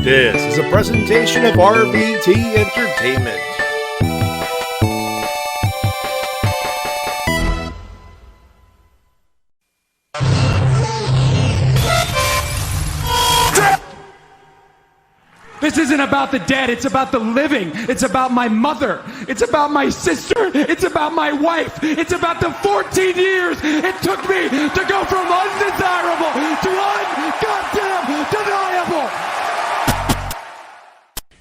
This is a presentation of RVT Entertainment. This isn't about the dead, it's about the living. It's about my mother. It's about my sister. It's about my wife. It's about the 14 years it took me to go from undesirable to un-goddamn deniable.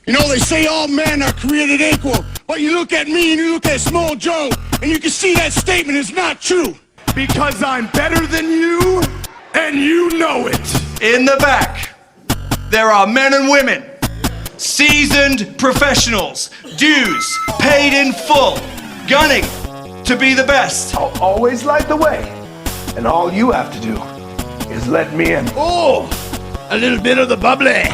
You know, they say all men are created equal, but you look at me and you look at Small Joe, and you can see that statement is not true. Because I'm better than you, and you know it. In the back, there are men and women, seasoned professionals, dues paid in full, gunning to be the best. I'll always light the way, and all you have to do is let me in. Oh, a little bit of the bubbly.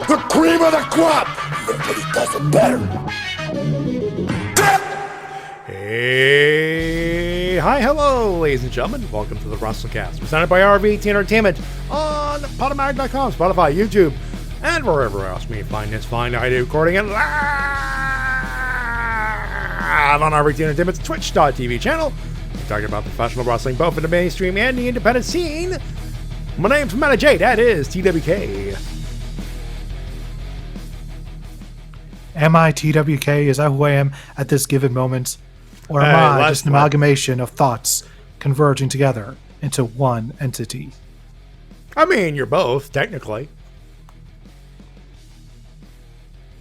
The cream of the crop. Nobody does it better. Hey, hi, hello, ladies and gentlemen. Welcome to the Wrestle-Cast, presented by RVT Entertainment on Podomatic.com, Spotify, YouTube, and wherever else you may find this fine audio recording it live on RVT Entertainment's Twitch.tv channel. We're talking about professional wrestling, both in the mainstream and the independent scene. My name's Matty J, that is TWK. Am I TWK? Is that who I am at this given moment? Or am I just an amalgamation of thoughts converging together into one entity? I mean, you're both, technically.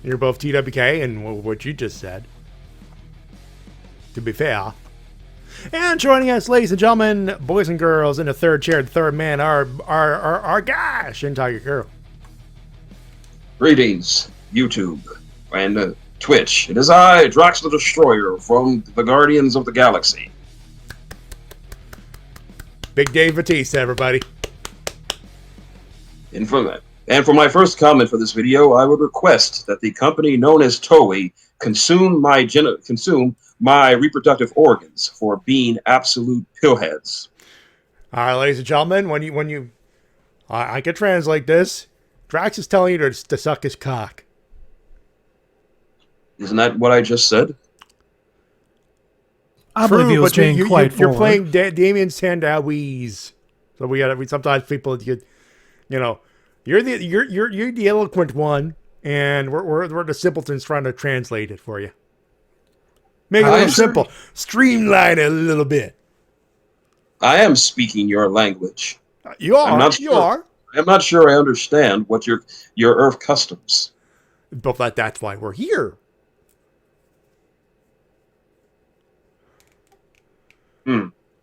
You're both TWK and what you just said. To be fair. And joining us, ladies and gentlemen, boys and girls, in the third chair, the third man, our guy, Shintigercurl. Greetings, YouTube and Twitch. It is I, Drax the Destroyer, from the Guardians of the Galaxy. Big Dave Batista, everybody. And for my first comment for this video, I would request that the company known as Toei consume my reproductive organs for being absolute pillheads. All right, ladies and gentlemen, when you, I can translate this. Drax is telling you to suck his cock. Isn't that what I just said? I believe he was being quite you're forward. playing Damien Sandowies. So we sometimes people you're the eloquent one, and we're the simpletons trying to translate it for you. Make it a little simple. Streamline it a little bit. I am speaking your language. You are. I'm not sure I understand what your Earth customs. But that's why we're here.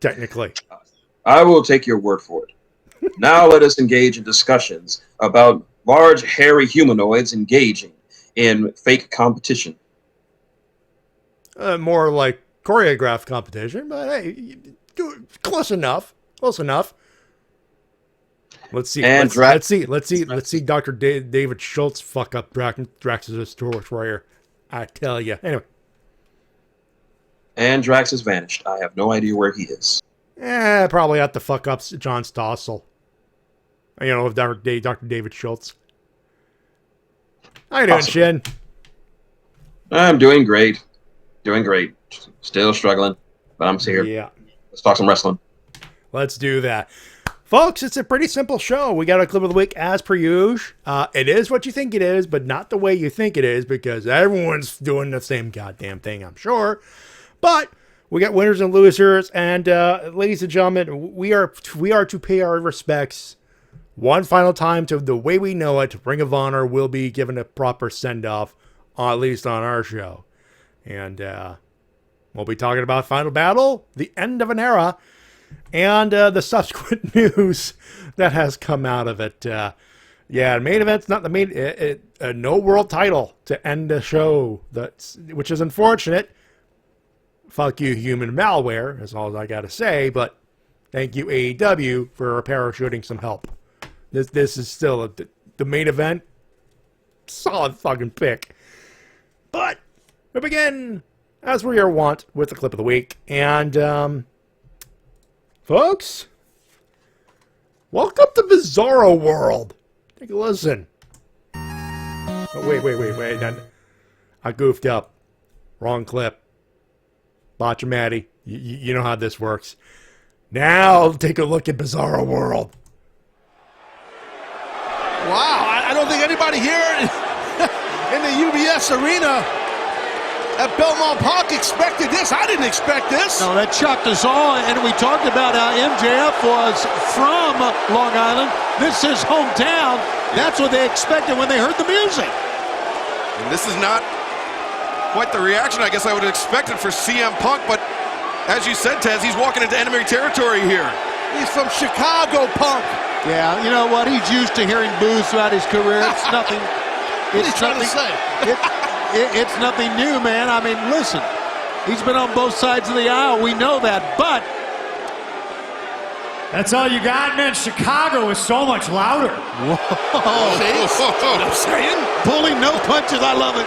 Technically. I will take your word for it. Now let us engage in discussions about large, hairy humanoids engaging in fake competition. More like choreographed competition, but hey, close enough. Close enough. Let's see. And let's see Dr. David Schultz fuck up Drax's Destroyer. I tell you. Anyway. And Drax has vanished. I have no idea where he is. Probably at the fuck up John Stossel. With Dr. David Schultz. How you doing, Shin? I'm doing great. Doing great. Still struggling, but I'm here. Yeah. Let's talk some wrestling. Let's do that. Folks, it's a pretty simple show. We got a clip of the week as per usual. It is what you think it is, but not the way you think it is, because everyone's doing the same goddamn thing, I'm sure. But we got winners and losers, and ladies and gentlemen, we are to pay our respects one final time to the way we know it. Ring of Honor will be given a proper send-off, at least on our show. And we'll be talking about Final Battle, the end of an era, and the subsequent news that has come out of it. Main event's not the main. No world title to end the show, which is unfortunate. Fuck you, human malware, is all I gotta say. But thank you, AEW, for parachuting some help. This is still the main event. Solid fucking pick. But we begin, as we are wont, with the clip of the week. And Folks, welcome to Bizarro World. Take a listen. Oh, wait. I goofed up. Wrong clip. Botcha, Matty. You know how this works. Now take a look at Bizarro World. Wow, I don't think anybody here in the UBS arena at Belmont Park expected this. I didn't expect this. No, that shocked us all, and we talked about how MJF was from Long Island. This is hometown. That's what they expected when they heard the music. And this is not quite the reaction I guess I would have expected for CM Punk, but as you said, Tez, he's walking into enemy territory here. He's from Chicago, Punk. Yeah, you know what? He's used to hearing boos throughout his career. It's nothing. What are you trying to say? It's nothing new, man. I mean, listen, he's been on both sides of the aisle. We know that, but That's all you got, man. Chicago is so much louder. whoa, See? What I'm saying? pulling no punches. I love it.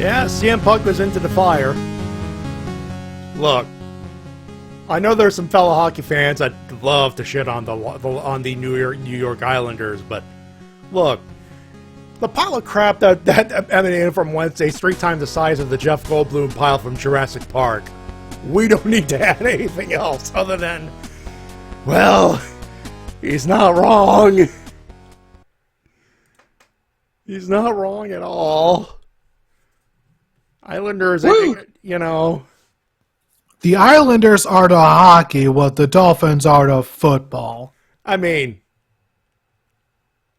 Yeah, CM Punk was into the fire. Look, I know there's some fellow hockey fans that love to shit on the New York Islanders, but look, the pile of crap that emanated from Wednesday's 3 times the size of the Jeff Goldblum pile from Jurassic Park. We don't need to add anything else other than, well, he's not wrong. He's not wrong at all. Islanders, you know. The Islanders are to hockey what the Dolphins are to football. I mean,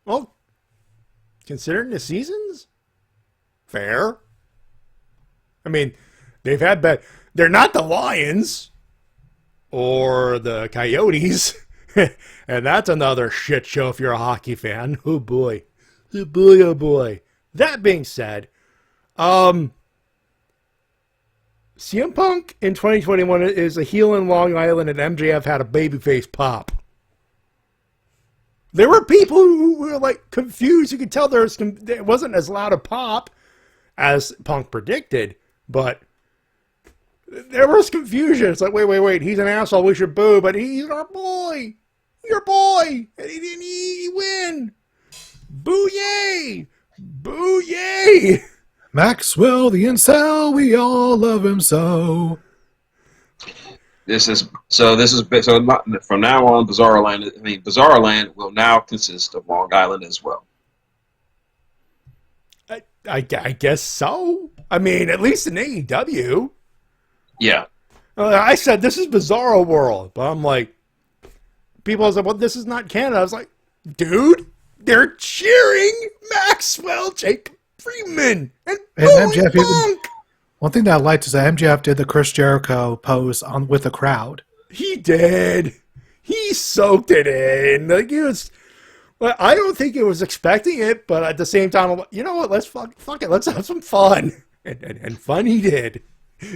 well, considering the seasons, fair. I mean, they've had bad. They're not the Lions or the Coyotes, and that's another shit show if you're a hockey fan. Oh boy, oh boy, oh boy. That being said, CM Punk in 2021 is a heel in Long Island, and MJF had a babyface pop. There were people who were like confused. You could tell it wasn't as loud a pop as Punk predicted, but there was confusion. It's like, wait, he's an asshole. We should boo, but he's our boy. Your boy. And he win. Boo yay. Boo yay. Maxwell, the incel, we all love him so. This is from now on, Bizarro Land will now consist of Long Island as well. I guess so. I mean, at least in AEW. Yeah. I said this is Bizarro World, but I'm like, people said, well, this is not Canada. I was like, dude, they're cheering Maxwell, Jacob Freeman, and MJF Punk. One thing that I liked is that MJF did the Chris Jericho pose with the crowd. He did. He soaked it in. Like he was. Well, I don't think he was expecting it, but at the same time, I'm like, you know what? Let's fuck it. Let's have some fun, and fun he did.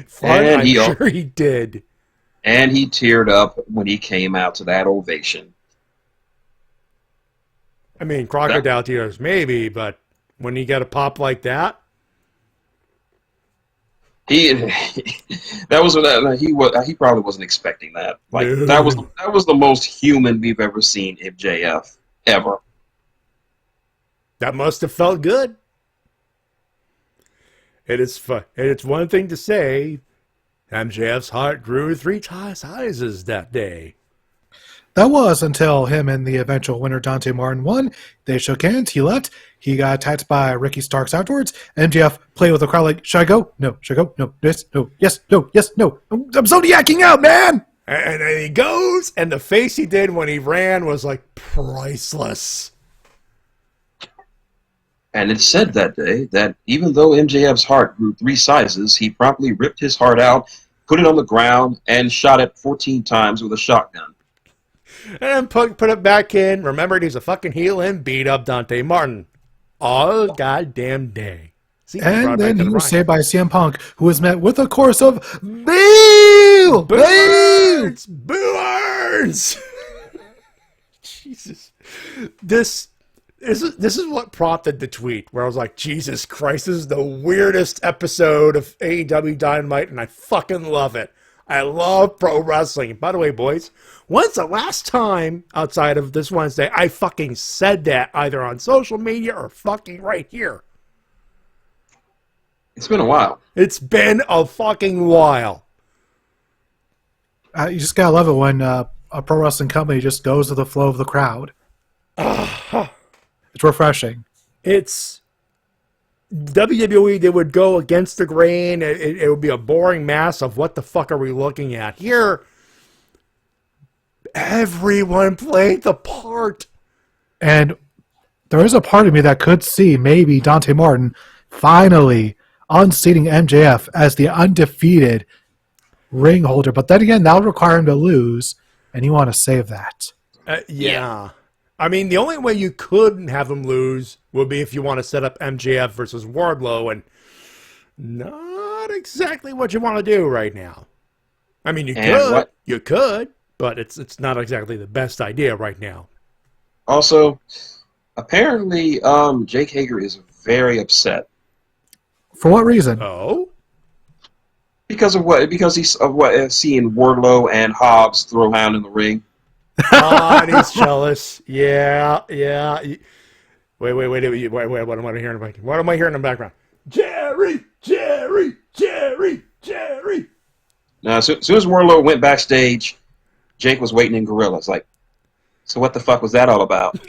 Fun, I'm sure he did. And he teared up when he came out to that ovation. I mean, crocodile tears maybe, but when he got a pop like that. He probably wasn't expecting that. Like No. that was the most human we've ever seen MJF ever. That must have felt good. It is fun. It's one thing to say MJF's heart grew 3 sizes that day. That was until him and the eventual winner, Dante Martin, won. They shook hands. He left. He got attacked by Ricky Starks afterwards. MJF played with the crowd like, should I go? No. Should I go? No. Yes. No. Yes. No. Yes. No. I'm zodiacking out, man! And he goes, and the face he did when he ran was like priceless. And it said that day that even though MJF's heart grew 3 sizes, he promptly ripped his heart out, put it on the ground, and shot it 14 times with a shotgun. And put it back in. Remembered he's a fucking heel and beat up Dante Martin all goddamn day. See, and then he was saved by CM Punk, who was met with a chorus of "Beat!" Boo! Boo Earns! Boo Earns! Jesus. This is what prompted the tweet where I was like, Jesus Christ, this is the weirdest episode of AEW Dynamite, and I fucking love it. I love pro wrestling. By the way, boys, when's the last time outside of this Wednesday I fucking said that either on social media or fucking right here? It's been a while. It's been a fucking while. You just gotta love it when a pro wrestling company just goes with the flow of the crowd. It's refreshing. It's WWE, they would go against the grain. It would be a boring mass of what the fuck are we looking at here. Everyone played the part. And there is a part of me that could see maybe Dante Martin finally unseating MJF as the undefeated ring holder. But then again, that would require him to lose, and you want to save that. Yeah. I mean, the only way you could have him lose would be if you want to set up MJF versus Wardlow, and not exactly what you want to do right now. I mean, you could, but it's not exactly the best idea right now. Also, apparently, Jake Hager is very upset. For what reason? Oh? Because of what? Because he's seeing Wardlow and Hobbs throw around in the ring. Oh, and he's jealous. Yeah. Wait. What am I hearing? What am I hearing in the background? Jerry. Now, as soon as Wardlow went backstage, Jake was waiting in Gorillas. Like, so what the fuck was that all about?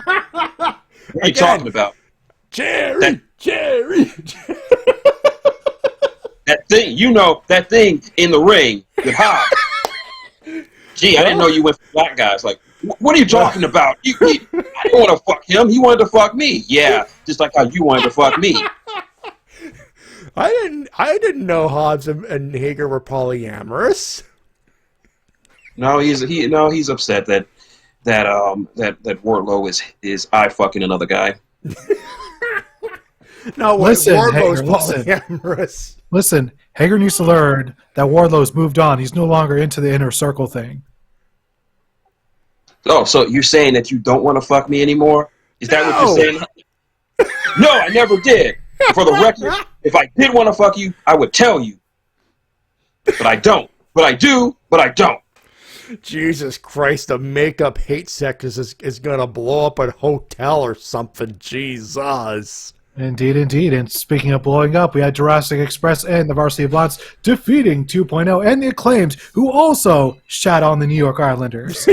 What are you talking about? Jerry. That thing in the ring with Hobbs. Gee, I didn't know you went for black guys. Like, what are you talking about? I didn't want to fuck him. He wanted to fuck me. Yeah, just like how you wanted to fuck me. I didn't know Hobbs and Hager were polyamorous. No, he's upset that Wardlow is eye fucking another guy. No, Wardlow's polyamorous. Listen, Hager needs to learn that Wardlow's moved on. He's no longer into the inner circle thing. Oh, so you're saying that you don't want to fuck me anymore? Is that what you're saying? No, I never did. For the record, if I did want to fuck you, I would tell you. But I don't. But I do, but I don't. Jesus Christ, the makeup hate sex is going to blow up a hotel or something. Jesus. Indeed. And speaking of blowing up, we had Jurassic Express and the Varsity Blondes defeating 2.0 and the Acclaimed, who also shat on the New York Islanders.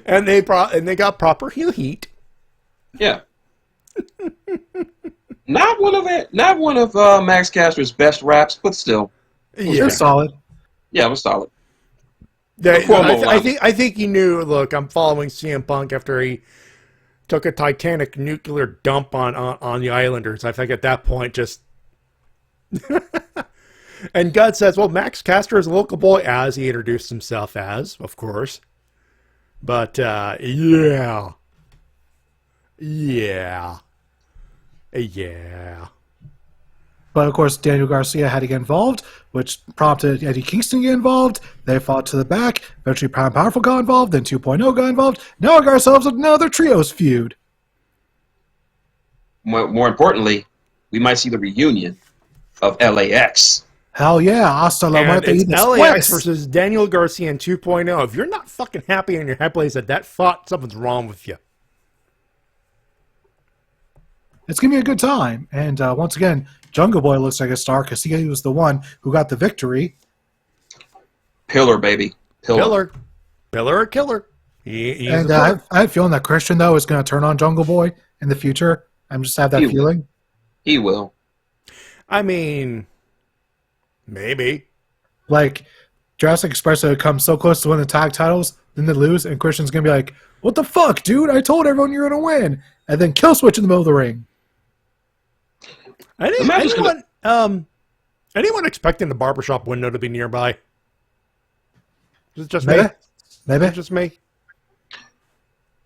and they got proper heel heat. Yeah. Not one of Max Caster's best raps, but still. Yeah. It's solid. Yeah, it was solid. I think he knew, look, I'm following CM Punk after he took a Titanic nuclear dump on the Islanders. I think at that point just... And God says, well, Max Caster is a local boy, as he introduced himself as, of course. But, yeah. But, of course, Daniel Garcia had to get involved, which prompted Eddie Kingston to get involved. They fought to the back. Eventually, Proud and Powerful got involved. Then 2.0 got involved. Now we got ourselves another trios feud. More importantly, we might see the reunion of LAX. Hell yeah. Hasta la muerte. It's LAX versus Daniel Garcia in 2.0. If you're not fucking happy in your head place at that fought, something's wrong with you. It's going to be a good time. And once again, Jungle Boy looks like a star because he was the one who got the victory. Pillar, baby. Pillar or killer. And I have a feeling that Christian, though, is going to turn on Jungle Boy in the future. I just have that feeling. He will. I mean, maybe. Like, Jurassic Express would come so close to winning the tag titles, then they lose, and Christian's going to be like, what the fuck, dude? I told everyone you're going to win. And then kill switch in the middle of the ring. Anyone expecting the barbershop window to be nearby? Is it just me? Maybe. Is it just me?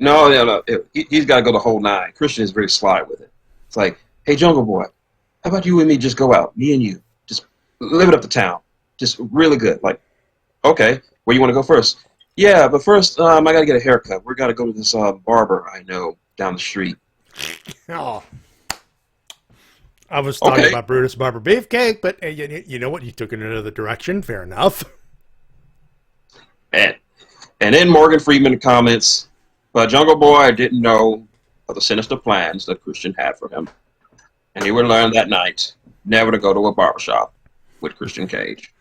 No. He's got to go the whole nine. Christian is very sly with it. It's like, hey, Jungle Boy, how about you and me just go out, me and you, just live it up to town. Just really good. Like, okay, where you want to go first? Yeah, but first, I got to get a haircut. We're got to go to this barber I know down the street. Oh. I was talking about Brutus Barber Beefcake, but you know what? You took it in another direction. Fair enough. And then Morgan Freeman comments, but Jungle Boy didn't know of the sinister plans that Christian had for him. And he would learn that night never to go to a barbershop with Christian Cage.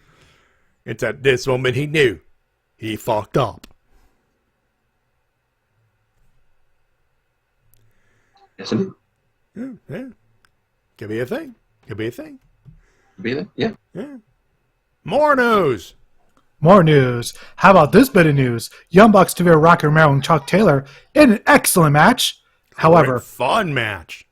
It's at this moment he knew he fucked up. Isn't it? Yeah. Could be a thing. Could be a thing. Be there? Yeah. More news. More news. How about this bit of news? Young Bucks defeated Rocky Romero and Chuck Taylor in an excellent match. However, fun match.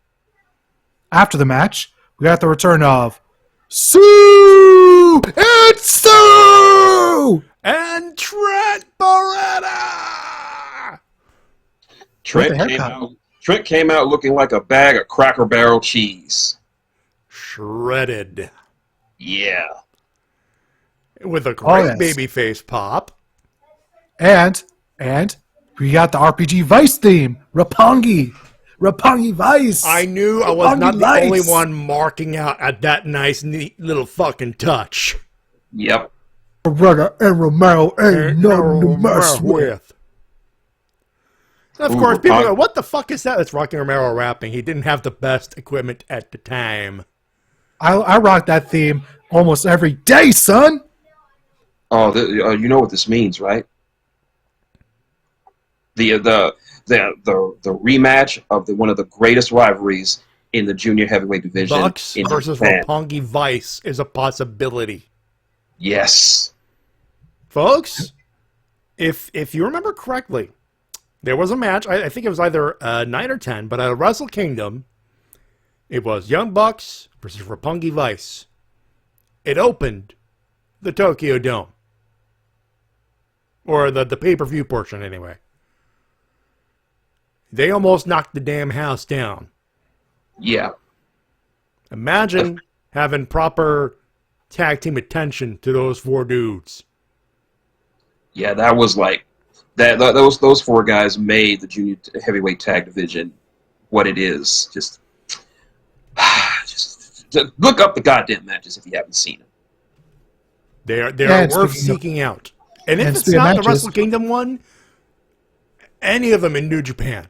After the match, we got the return of Sue and Sue and Trent Beretta. Trent came out looking like a bag of Cracker Barrel cheese. Shredded. Yeah. With a great baby face pop. And we got the RPG Vice theme. Roppongi Vice. I knew I was not the only one marking out at that nice, neat little fucking touch. Yep. Beretta and Romero ain't nothing to mess with. Of course, people go, what the fuck is that? It's Rocky Romero rapping. He didn't have the best equipment at the time. I rock that theme almost every day, son. Oh, you know what this means, right? The rematch of one of the greatest rivalries in the junior heavyweight division. Bucks versus Roppongi Vice is a possibility. Yes. Folks, if you remember correctly, there was a match, I think it was either 9 or 10, but at Wrestle Kingdom, it was Young Bucks versus Roppongi Vice. It opened the Tokyo Dome. Or the pay-per-view portion, anyway. They almost knocked the damn house down. Yeah. Imagine having proper tag team attention to those four dudes. Yeah, that was like... Those four guys made the junior heavyweight tag division what it is. Just look up the goddamn matches if you haven't seen them. They are worth seeking out. And if it's not the Wrestle Kingdom one, any of them in New Japan.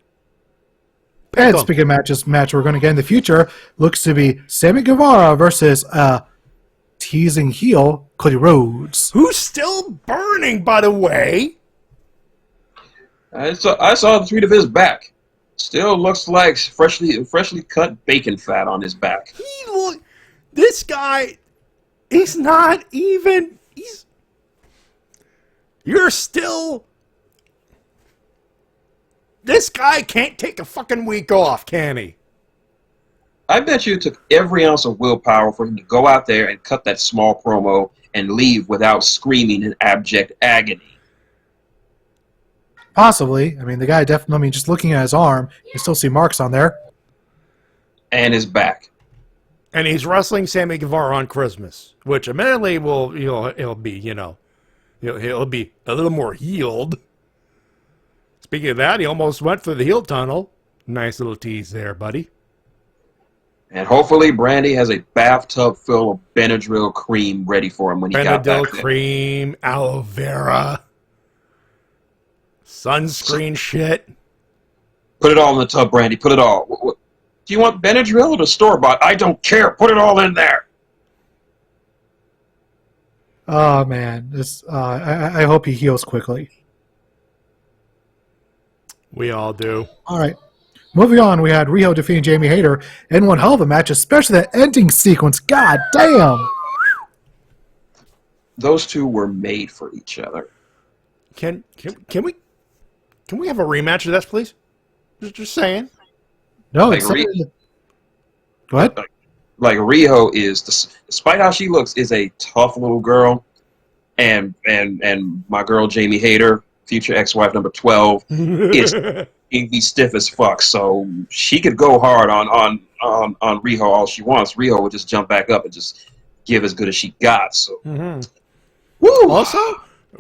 And speaking of match we're going to get in the future looks to be Sammy Guevara versus teasing heel Cody Rhodes, who's still burning, by the way. I saw the tweet of his back. Still looks like freshly cut bacon fat on his back. This guy, he's not even. You're still. This guy can't take a fucking week off, can he? I bet you it took every ounce of willpower for him to go out there and cut that small promo and leave without screaming in abject agony. Possibly. I mean, the guy definitely, just looking at his arm, you still see marks on there. And his back. And he's wrestling Sammy Guevara on Christmas, which admittedly he'll be, he'll be a little more healed. Speaking of that, he almost went through the heel tunnel. Nice little tease there, buddy. And hopefully Brandy has a bathtub full of Benadryl cream ready for him when he got back there. Benadryl cream, aloe vera, sunscreen shit. Put it all in the tub, Brandy. Put it all. Do you want Benadryl or the store-bought? I don't care. Put it all in there. Oh, man. I hope he heals quickly. We all do. All right. Moving on, we had Riho defeating Jamie Hayter in one hell of a match, especially that ending sequence. God damn! Those two were made for each other. Can we have a rematch of this, please? Just saying. No, like go ahead. Like Riho is, despite how she looks, is a tough little girl, and my girl Jamie Hayter, future ex-wife number 12, is be stiff as fuck. So she could go hard on Riho all she wants. Riho would just jump back up and just give as good as she got. So Woo! Also,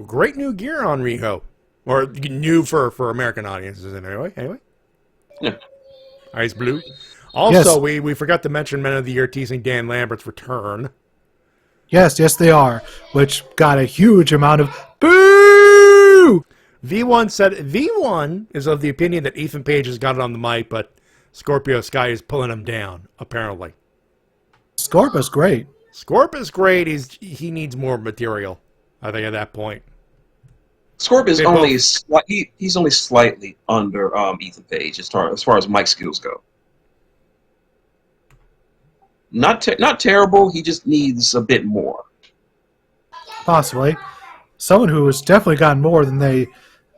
great new gear on Riho. Or new for American audiences anyway. Yeah. Ice blue. Also, Yes. we forgot to mention Men of the Year teasing Dan Lambert's return. Yes, they are, which got a huge amount of boo! V1 is of the opinion that Ethan Page has got it on the mic, but Scorpio Sky is pulling him down, apparently. Scorp is great. Scorp is great. He needs more material, I think, at that point. Scorp is he's only slightly under Ethan Page as far as mic skills go. Not terrible. He just needs a bit more. Possibly. Someone who has definitely gotten more than they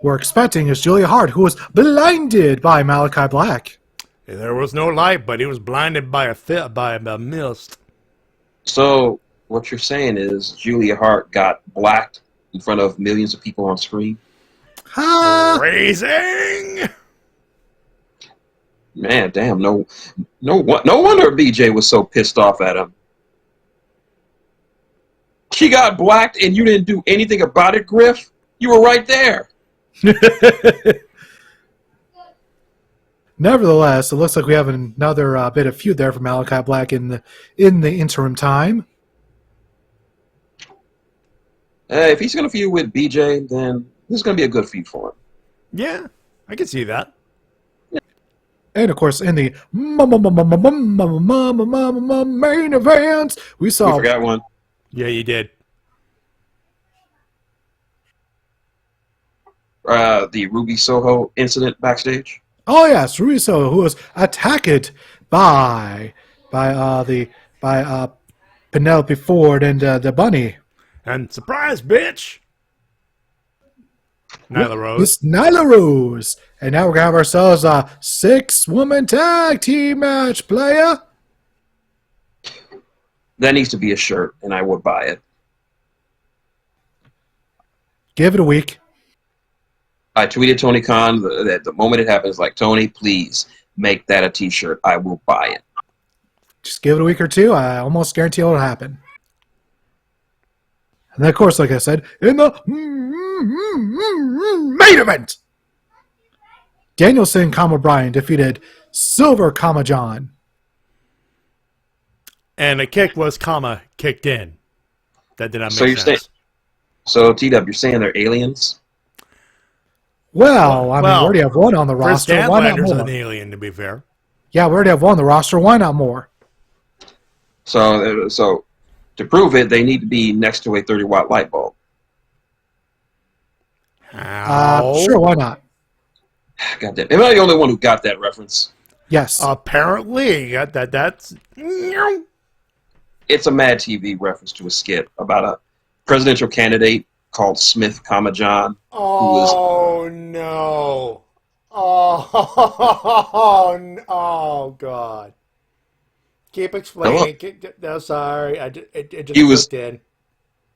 were expecting is Julia Hart, who was blinded by Malachi Black. There was no light, but he was blinded by a mist. So what you're saying is Julia Hart got blacked in front of millions of people on screen? Raising! Man, damn, no wonder BJ was so pissed off at him. She got blacked and you didn't do anything about it, Griff? You were right there. Nevertheless, it looks like we have another bit of feud there for Malachi Black in the interim time. If he's going to feud with BJ, then this is going to be a good feud for him. Yeah, I can see that. And of course, in the main event, we saw. We forgot one. Yeah, you did. The Ruby Soho incident backstage. Oh yes, Ruiso, who was attacked by Penelope Ford and the Bunny. And surprise, bitch! Nyla Rose. Miss Nyla Rose. And now we're going to have ourselves a 6-woman tag team match, player. That needs to be a shirt, and I would buy it. Give it a week. I tweeted Tony Khan that the moment it happens, like, Tony, please make that a t-shirt. I will buy it. Just give it a week or two. I almost guarantee it'll happen. And then, of course, like I said, in the main event, Danielson, Bryan defeated Silver, John. And a kick was, kicked in. That did not make sense. So, T-Dub, you're saying they're aliens? Well, I mean, we already have one on the roster. Chris Why not Statlander's more? an alien, to be fair. Yeah, we already have one on the roster. Why not more? So to prove it, they need to be next to a 30-watt light bulb. How? Sure, why not? God damn. Am I the only one who got that reference? Yes. Apparently. That's... It's a Mad TV reference to a skit about a presidential candidate called Smith, John. Oh, no. Oh, God. Keep explaining. No, sorry. It just looked in.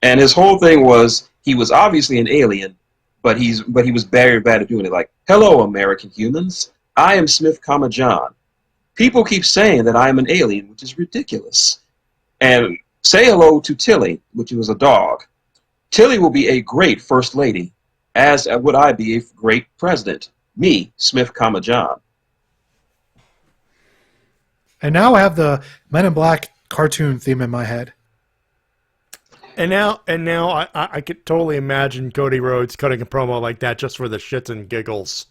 And his whole thing was he was obviously an alien, but he was very bad at doing it. Like, hello, American humans. I am Smith, John. People keep saying that I am an alien, which is ridiculous. And say hello to Tilly, which was a dog. Tilly will be a great first lady, as would I be a great president. Me, Smith, John. And now I have the Men in Black cartoon theme in my head. And now I could totally imagine Cody Rhodes cutting a promo like that just for the shits and giggles.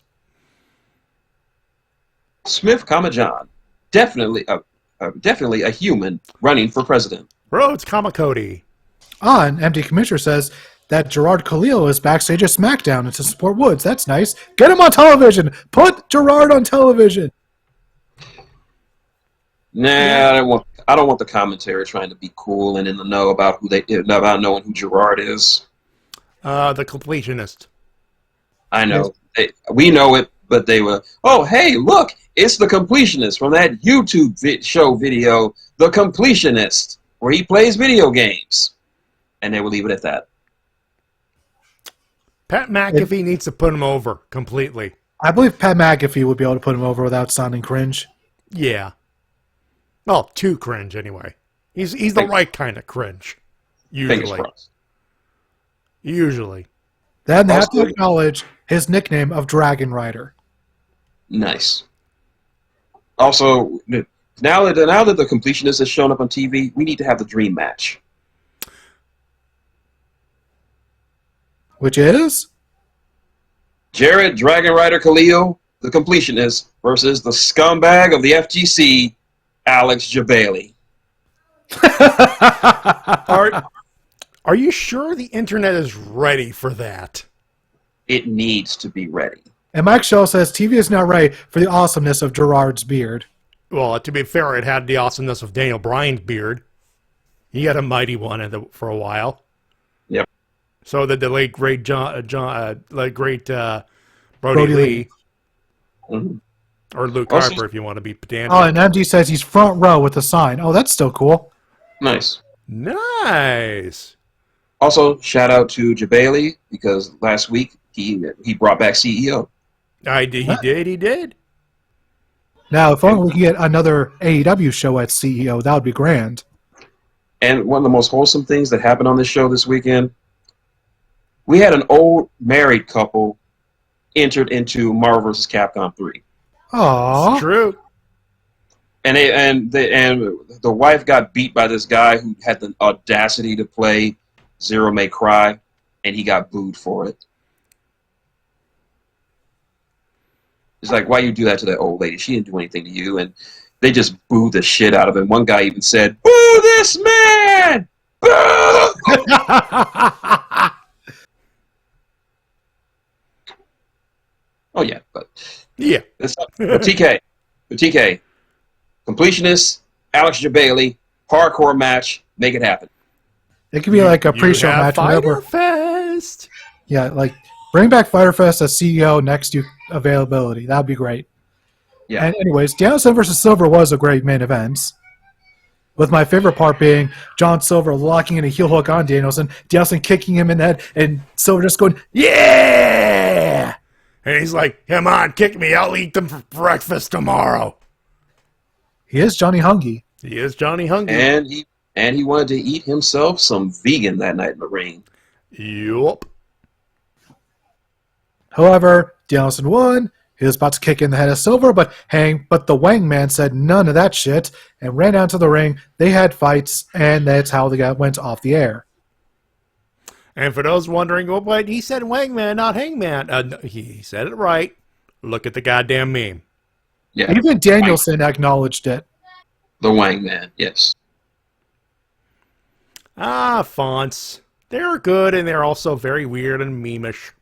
Smith, John. Definitely a human running for president. Rhodes, Cody. And Empty Commissioner says that Gerard Khalil is backstage at SmackDown and to support Woods. That's nice. Get him on television. Put Gerard on television. Nah, I don't want the commentary trying to be cool and in the know about about knowing who Gerard is. The completionist. I know. We know it, but they were, oh, hey, look, it's the completionist from that YouTube show video, The Completionist, where he plays video games. And they will leave it at that. Pat McAfee needs to put him over completely. I believe Pat McAfee would be able to put him over without sounding cringe. Yeah. Well, too cringe anyway. He's the right kind of cringe. Usually. Usually. Then they have to Also- acknowledge his nickname of Dragon Rider. Nice. Also, now that the completionist has shown up on TV, we need to have the dream match. Which is? Jarrett Dragon Rider Khalil, the completionist, versus the scumbag of the FGC, Alex Jabali. Are you sure the internet is ready for that? It needs to be ready. And Mike Shell says TV is not ready for the awesomeness of Gerard's beard. Well, to be fair, it had the awesomeness of Daniel Bryan's beard. He had a mighty one for a while. Yep. So did the late great Brody Lee. Mhm. Or Luke Also- Harper, if you want to be pedantic. Oh, and MD says he's front row with the sign. Oh, that's still cool. Nice. Nice. Also, shout out to Jabali because last week he brought back CEO. He did. Now, if only we could get another AEW show at CEO, that would be grand. And one of the most wholesome things that happened on this show this weekend, we had an old married couple entered into Marvel vs. Capcom 3. Aww. It's true. And the wife got beat by this guy who had the audacity to play Zero May Cry, and he got booed for it. It's like, why you do that to that old lady? She didn't do anything to you, and they just booed the shit out of him. One guy even said, "Boo this man! Boo!" Oh yeah, but Yeah. but TK, completionist, Alex Jabali, hardcore match, make it happen. It could be like a pre-show You have match. Fighter Whenever, Fest. yeah, like bring back Fighter Fest as CEO next to availability. That would be great. Yeah. And anyways, Danielson versus Silver was a great main event. With my favorite part being John Silver locking in a heel hook on Danielson, Danielson kicking him in the head, and Silver just going, "Yeah!" And he's like, come on, kick me. I'll eat them for breakfast tomorrow. He is Johnny Hungy. He is Johnny Hungry. And he wanted to eat himself some vegan that night in the ring. Yup. However, Danielson won. He was about to kick in the head of Silver, but the Wang Man said none of that shit and ran out to the ring. They had fights, and that's how they went off the air. And for those wondering, well, wait, he said Wangman, not Hangman. No, he said it right. Look at the goddamn meme. Yeah. Even Danielson acknowledged it. The Wang Man, yes. Fonts. They're good, and they're also very weird and meme-ish.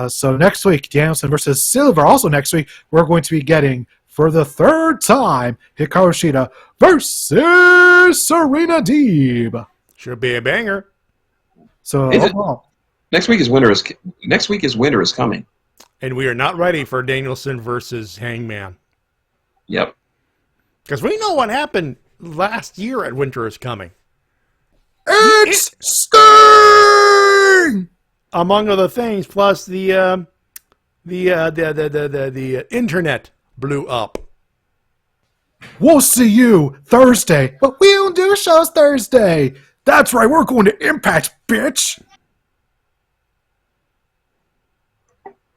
So next week, Danielson versus Silver. Also next week, we're going to be getting, for the third time, Hikaru Shida versus Serena Deeb. Should be a banger. So Is it- overall, Next week is winter is coming. And we are not ready for Danielson versus Hangman. Yep. Because we know what happened last year at Winter is Coming. it's Sting! Among other things, plus the internet blew up. We'll see you Thursday, but we don't do shows Thursday. That's right, we're going to Impact, bitch.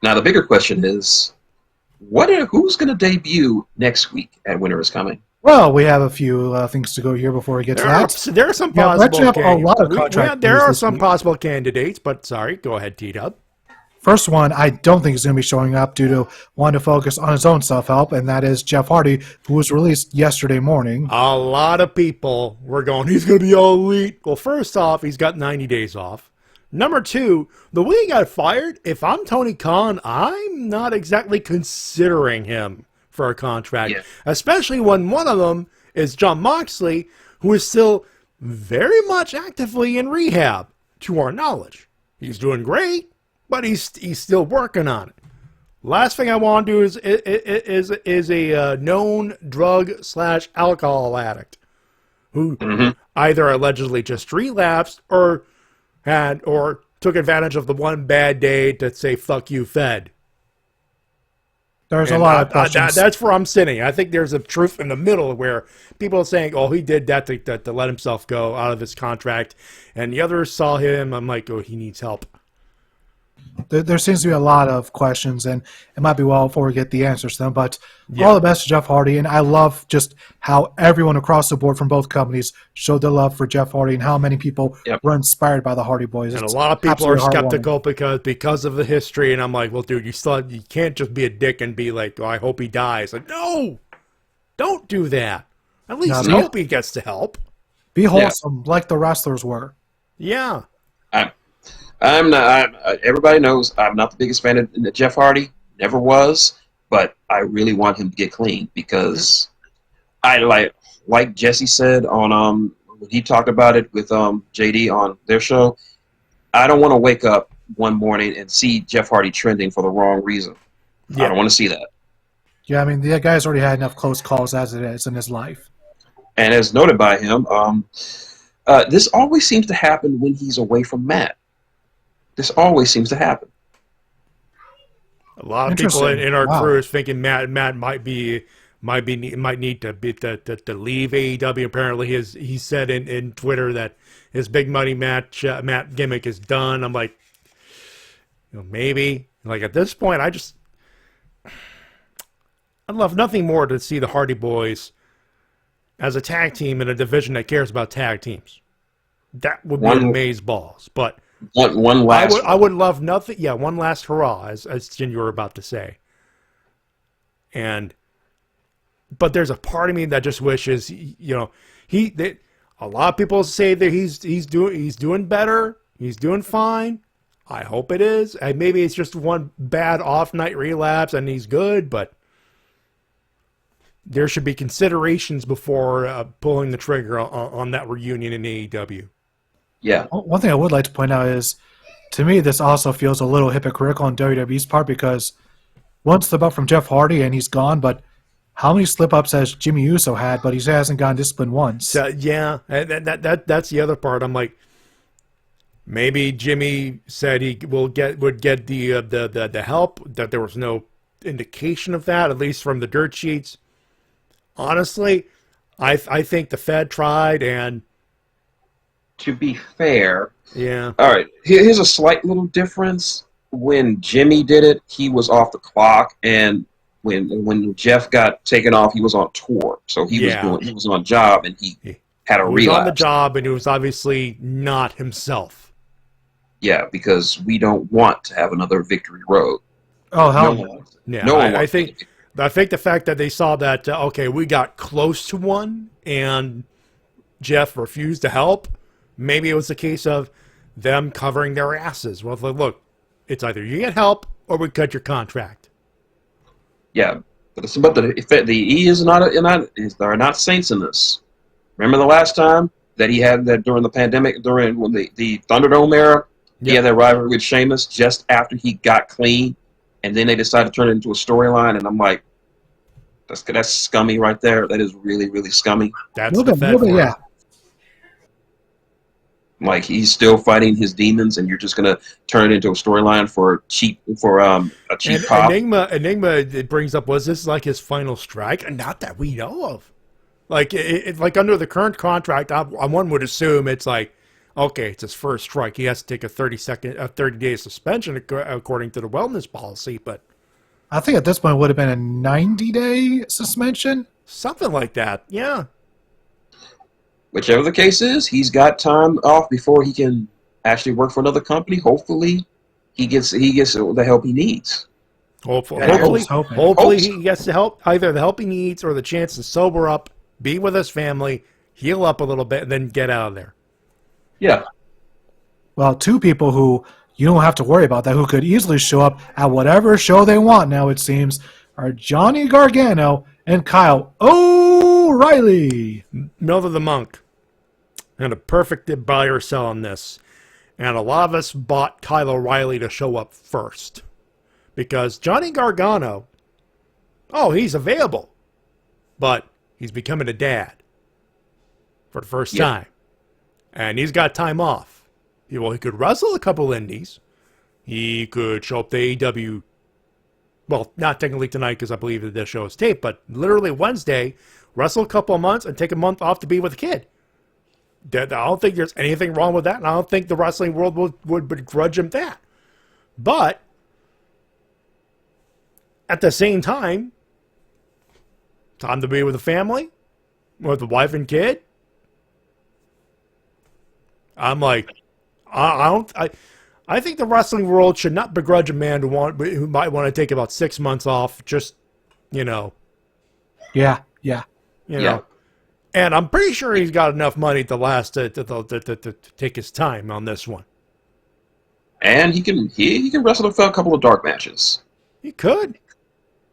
Now the bigger question is, who's going to debut next week at Winter is Coming? Well, we have a few things to go here before we get to that. There are some Yeah, we actually possible have a lot of contract there news are this some week. possible candidates, but sorry, go ahead, T-Dub. First one, I don't think is going to be showing up due to wanting to focus on his own self-help, and that is Jeff Hardy, who was released yesterday morning. A lot of people were going, he's going to be all elite. Well, first off, he's got 90 days off. Number two, the way he got fired, if I'm Tony Khan, I'm not exactly considering him for a contract, Yeah. especially when one of them is Jon Moxley, who is still very much actively in rehab, to our knowledge. He's doing great, but he's still working on it. Last thing I want to do is a known drug/alcohol addict who either allegedly just relapsed or took advantage of the one bad day to say "fuck you" Fed. There's a And lot of questions. that's where I'm sitting. I think there's a truth in the middle where people are saying, "Oh, he did that to let himself go out of his contract," and the others saw him. I'm like, "Oh, he needs help." There seems to be a lot of questions, and it might be well before we get the answers to them. But all the best to Jeff Hardy, and I love just how everyone across the board from both companies showed their love for Jeff Hardy, and how many people were inspired by the Hardy Boys. And It's a lot of people are absolutely heartwarming. skeptical because of the history, and I'm like, "Well, dude, you can't just be a dick and be like, oh, I hope he dies." Like, no, don't do that. At least hope he gets to help. Be wholesome, like the wrestlers were. Yeah. I'm not. Everybody knows I'm not the biggest fan of Jeff Hardy. Never was, but I really want him to get clean because I like Jesse said on when he talked about it with JD on their show. I don't want to wake up one morning and see Jeff Hardy trending for the wrong reason. I don't want to see that. Yeah, I mean, the guy's already had enough close calls as it is in his life. And as noted by him, this always seems to happen when he's away from Matt. This always seems to happen. A lot of people in our crew is thinking Matt might need to leave AEW. Apparently, he said in Twitter that his big money Matt gimmick is done. I'm like, maybe. Like at this point, I'd love nothing more to see the Hardy Boys as a tag team in a division that cares about tag teams. That would be amaze balls, but. One last. I would love nothing. Yeah, one last hurrah, as Jin, you were about to say. But there's a part of me that just wishes, a lot of people say that he's doing better, he's doing fine. I hope it is. And maybe it's just one bad off night relapse and he's good, but there should be considerations before pulling the trigger on that reunion in AEW. Yeah. One thing I would like to point out is, to me, this also feels a little hypocritical on WWE's part because one slip up from Jeff Hardy and he's gone, but how many slip ups has Jimmy Uso had, but he hasn't gotten disciplined once? Yeah, that's the other part. I'm like, maybe Jimmy said he would get the help, that there was no indication of that, at least from the dirt sheets. Honestly, I think the Fed tried, and to be fair, yeah. All right, here's a slight little difference. When Jimmy did it, he was off the clock, and when Jeff got taken off, he was on tour, so he was on job, and he had a relapse. He was on the job, and he was obviously not himself. Yeah, because we don't want to have another Victory Road. Oh hell no! Yeah, I think the fact that they saw that we got close to one, and Jeff refused to help. Maybe it was a case of them covering their asses. Well, look, it's either you get help or we cut your contract. Yeah, but the E is there are not saints in this. Remember the last time that he had that during the pandemic, during the Thunderdome era, he had that rivalry with Sheamus just after he got clean, and then they decided to turn it into a storyline, and I'm like, that's scummy right there. That is really, really scummy. That's the Fed part. Yeah. Like he's still fighting his demons, and you're just gonna turn it into a storyline for a cheap pop. Enigma it brings up, was this like his final strike? Not that we know of. Like like under the current contract, one would assume it's like, okay, it's his first strike. He has to take a 30-day suspension according to the wellness policy. But I think at this point it would have been a 90-day suspension, something like that. Yeah. Whichever the case is, he's got time off before he can actually work for another company. Hopefully, he gets the help he needs. Hopefully he gets the help, either the help he needs or the chance to sober up, be with his family, heal up a little bit, and then get out of there. Yeah. Well, two people who you don't have to worry about that, who could easily show up at whatever show they want now, it seems, are Johnny Gargano and Kyle O'Reilly. Miller the Monk had a perfect buy or sell on this. And a lot of us bought Kyle O'Reilly to show up first. Because Johnny Gargano, he's available. But he's becoming a dad for the first time. And he's got time off. Well, he could wrestle a couple indies. He could show up to AEW well, not technically tonight because I believe that this show is taped, but literally Wednesday, wrestle a couple of months and take a month off to be with a kid. I don't think there's anything wrong with that, and I don't think the wrestling world would begrudge him that. But at the same time, time to be with a family, with a wife and kid. I'm like, I think the wrestling world should not begrudge a man who might want to take about 6 months off. Just, you know. Yeah. You know. And I'm pretty sure he's got enough money to last to take his time on this one. And he can wrestle for a couple of dark matches. He could.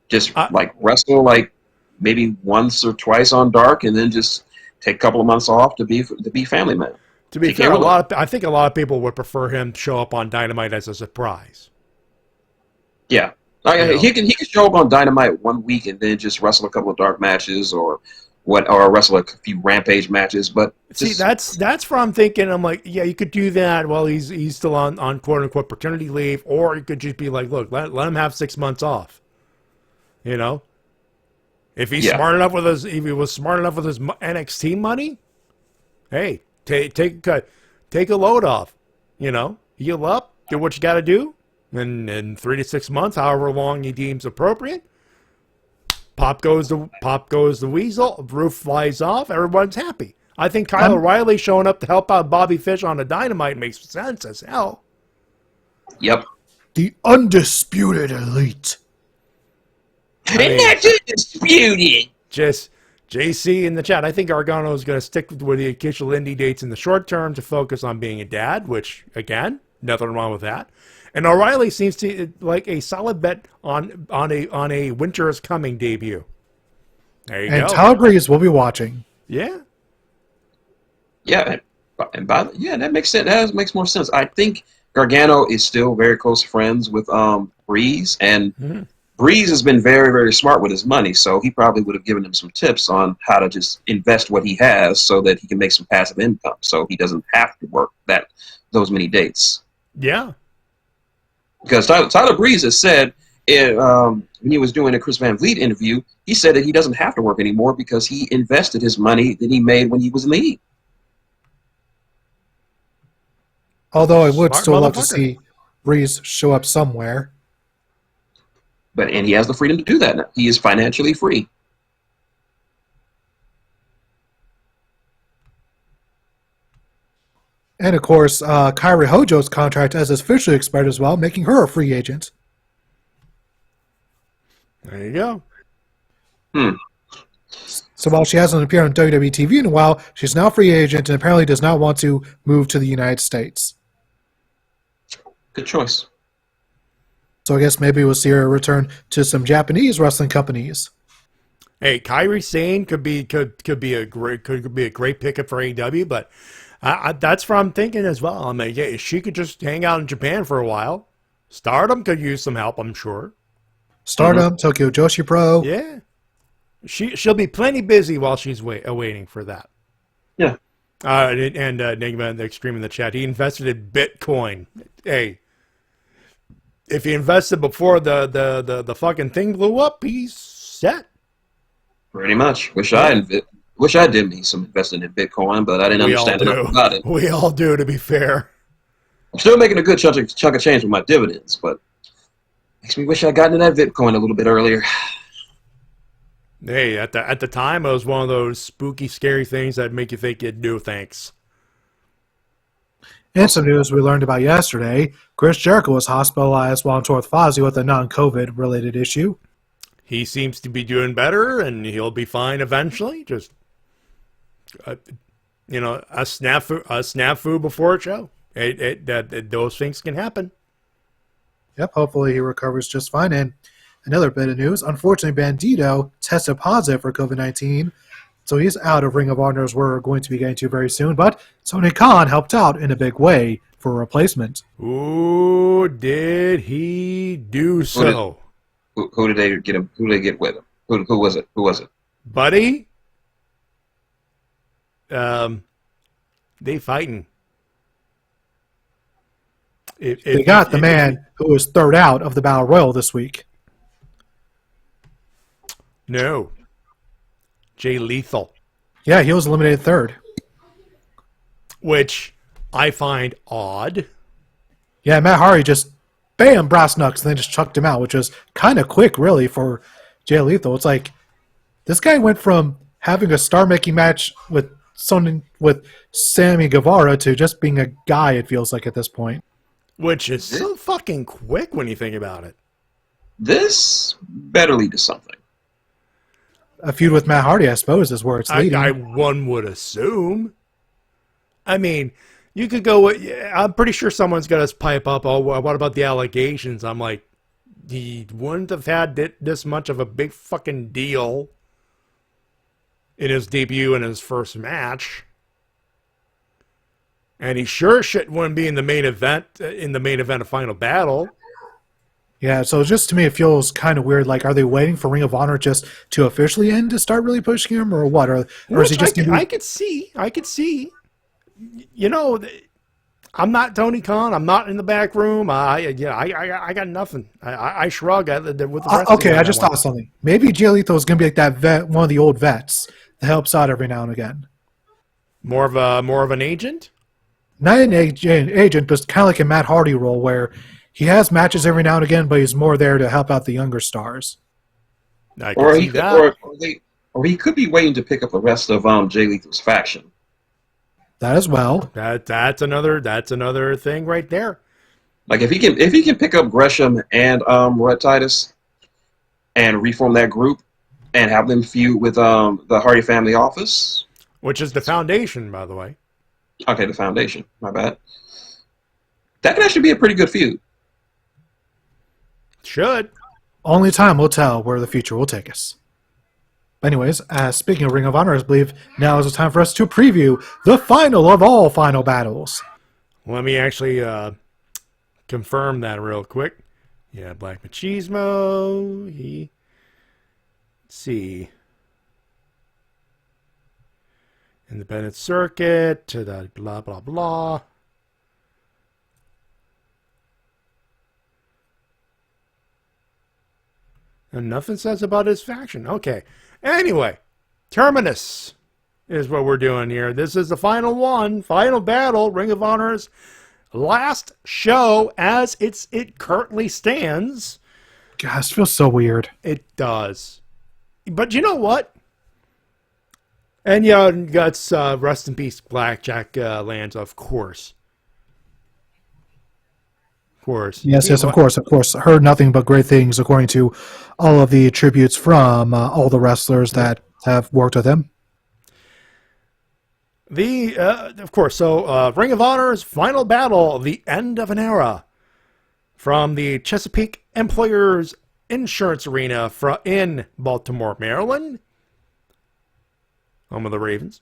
Just wrestle like maybe once or twice on dark, and then just take a couple of months off to be family man. To be fair, I think a lot of people would prefer him to show up on Dynamite as a surprise. Yeah, he can show up on Dynamite 1 week and then just wrestle a couple of dark matches or wrestle a few Rampage matches. But see, that's where I'm thinking. I'm like, yeah, you could do that while he's still on quote unquote paternity leave, or you could just be like, look, let him have 6 months off. You know, if he's smart enough with if he was smart enough with his NXT money, hey. Take a load off, you know, heal up, do what you got to do, and in 3 to 6 months, however long he deems appropriate, pop goes the weasel, roof flies off, everyone's happy. I think Kyle O'Reilly showing up to help out Bobby Fish on a Dynamite makes sense as hell. Yep. The undisputed elite. Not undisputed. Just JC in the chat. I think Gargano is going to stick with the occasional indie dates in the short term to focus on being a dad, which, again, nothing wrong with that. And O'Reilly seems to like a solid bet on a Winter is Coming debut. There you go. And Tyler Breeze will be watching. Yeah. Yeah, that makes sense. That makes more sense. I think Gargano is still very close friends with Breeze, and Breeze has been very, very smart with his money, so he probably would have given him some tips on how to just invest what he has so that he can make some passive income, so he doesn't have to work those many dates. Yeah. Because Tyler Breeze has said when he was doing a Chris Van Vliet interview, he said that he doesn't have to work anymore because he invested his money that he made when he was in the E. Although I would still love to see Breeze show up somewhere. And he has the freedom to do that now. He is financially free. And of course, Kairi Hojo's contract has officially expired as well, making her a free agent. There you go. So while she hasn't appeared on WWE TV in a while, she's now a free agent and apparently does not want to move to the United States. Good choice. So I guess maybe we'll see her return to some Japanese wrestling companies. Hey, Kairi Sane could be a great pickup for AEW, but that's what I'm thinking as well. I mean, yeah, she could just hang out in Japan for a while. Stardom could use some help, I'm sure. Stardom, Tokyo Joshi Pro. Yeah, she'll be plenty busy while she's waiting for that. Yeah. And Enigma the Extreme in the chat, he invested in Bitcoin. Hey. If he invested before the fucking thing blew up, he's set. Pretty much. Wish I did me some investing in Bitcoin, but I didn't understand enough about it. We all do, to be fair. I'm still making a good chunk of change with my dividends, but makes me wish I'd gotten into that Bitcoin a little bit earlier. Hey, at the time, it was one of those spooky, scary things that make you think you'd do thanks. And some news we learned about yesterday, Chris Jericho was hospitalized while on tour with Fozzy with a non-COVID related issue. He seems to be doing better, and he'll be fine eventually. Just, a snafu before a show. Those things can happen. Yep, hopefully he recovers just fine. And another bit of news, unfortunately, Bandito tested positive for COVID-19. So he's out of Ring of Honor, as we're going to be getting to very soon. But Tony Khan helped out in a big way for a replacement. Ooh, did he do so? Who did they get him? Who did they get with him? Who was it? Who was it? Buddy? They fighting. They got the man who was third out of the Battle Royal this week. No. Jay Lethal. Yeah, he was eliminated third. Which I find odd. Yeah, Matt Hardy just, bam, brass knucks, and then just chucked him out, which was kind of quick, really, for Jay Lethal. It's like, this guy went from having a star-making match with Sammy Guevara to just being a guy, it feels like, at this point. Which is so fucking quick when you think about it. This better lead to something. A feud with Matt Hardy, I suppose, is where it's leading. One would assume. I mean, you could go with, I'm pretty sure someone's going to pipe up, oh, what about the allegations? I'm like, he wouldn't have had this much of a big fucking deal in his debut in his first match. And he sure shit wouldn't be in the main event of Final Battle. Yeah, so just to me, it feels kind of weird. Like, are they waiting for Ring of Honor just to officially end to start really pushing him, or what? Or is he just? I could see. You know, I'm not Tony Khan. I'm not in the back room. I got nothing. I shrug with the rest okay, of I just thought something. Maybe Jay Lethal is going to be like that vet, one of the old vets that helps out every now and again. More of an agent. Not an agent, but kind of like a Matt Hardy role where he has matches every now and again, but he's more there to help out the younger stars. Or he could be waiting to pick up the rest of Jay Lethal's faction. That as well. That's another thing right there. Like if he can pick up Gresham and Red Titus and reform that group and have them feud with the Hardy family office, which is the Foundation, by the way. Okay, the Foundation. My bad. That could actually be a pretty good feud. Should. Only time will tell where the future will take us. Anyways, speaking of Ring of Honor, I believe now is the time for us to preview the final of all final battles. Let me actually confirm that real quick. Yeah, Black Machismo. Let's see. Independent Circuit. Blah, blah, blah. And nothing says about his faction. Okay. Anyway, Terminus is what we're doing here. This is the final one, final battle, Ring of Honor's last show as it currently stands. Gosh, it feels so weird. It does. But you know what? And yeah, that's rest in peace, Blackjack Lanza, of course. Of course. Yes, of course. Heard nothing but great things according to all of the tributes from all the wrestlers that have worked with him. Of course, so Ring of Honor's final battle, the end of an era, from the Chesapeake Employers Insurance Arena in Baltimore, Maryland, home of the Ravens.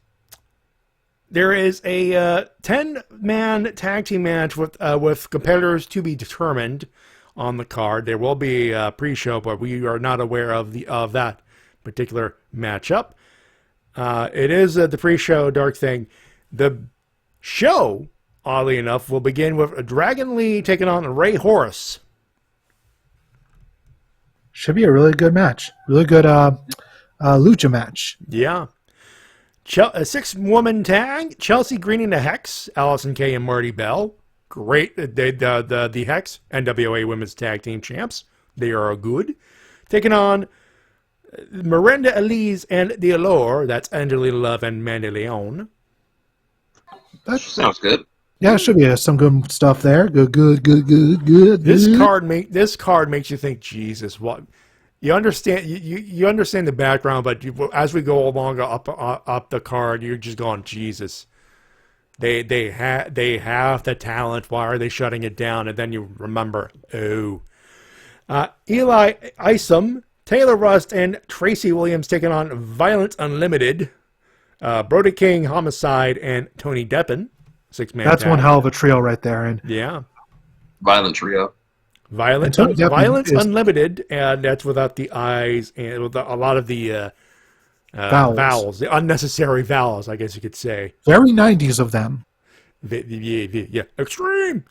There is a 10-man tag team match with competitors to be determined on the card. There will be a pre-show, but we are not aware of that particular matchup. It is the pre-show dark thing. The show, oddly enough, will begin with Dragon Lee taking on Ray Horus. Should be a really good match. Really good lucha match. Yeah. A 6-woman tag, Chelsea Green and the Hex, Allison Kay and Marty Bell. Great. The Hex, NWA Women's Tag Team Champs. They are good. Taking on Miranda Elise and the Allure. That's Angelina Love and Mandy Leon. That sounds good. Yeah, it should be some good stuff there. Good. This card makes you think, Jesus, what? You understand? You understand the background, but as we go along up the card, you're just going, Jesus. They have the talent. Why are they shutting it down? And then you remember, Eli Isom, Taylor Rust, and Tracy Williams taking on Violence Unlimited, Brody King, Homicide, and Tony Deppen. 6-man. That's one hell of a trio right there. And yeah, violent trio. Violence Unlimited, and that's without the I's and with a lot of the vowels, the unnecessary vowels, I guess you could say. Very 90s of them. Yeah, extreme.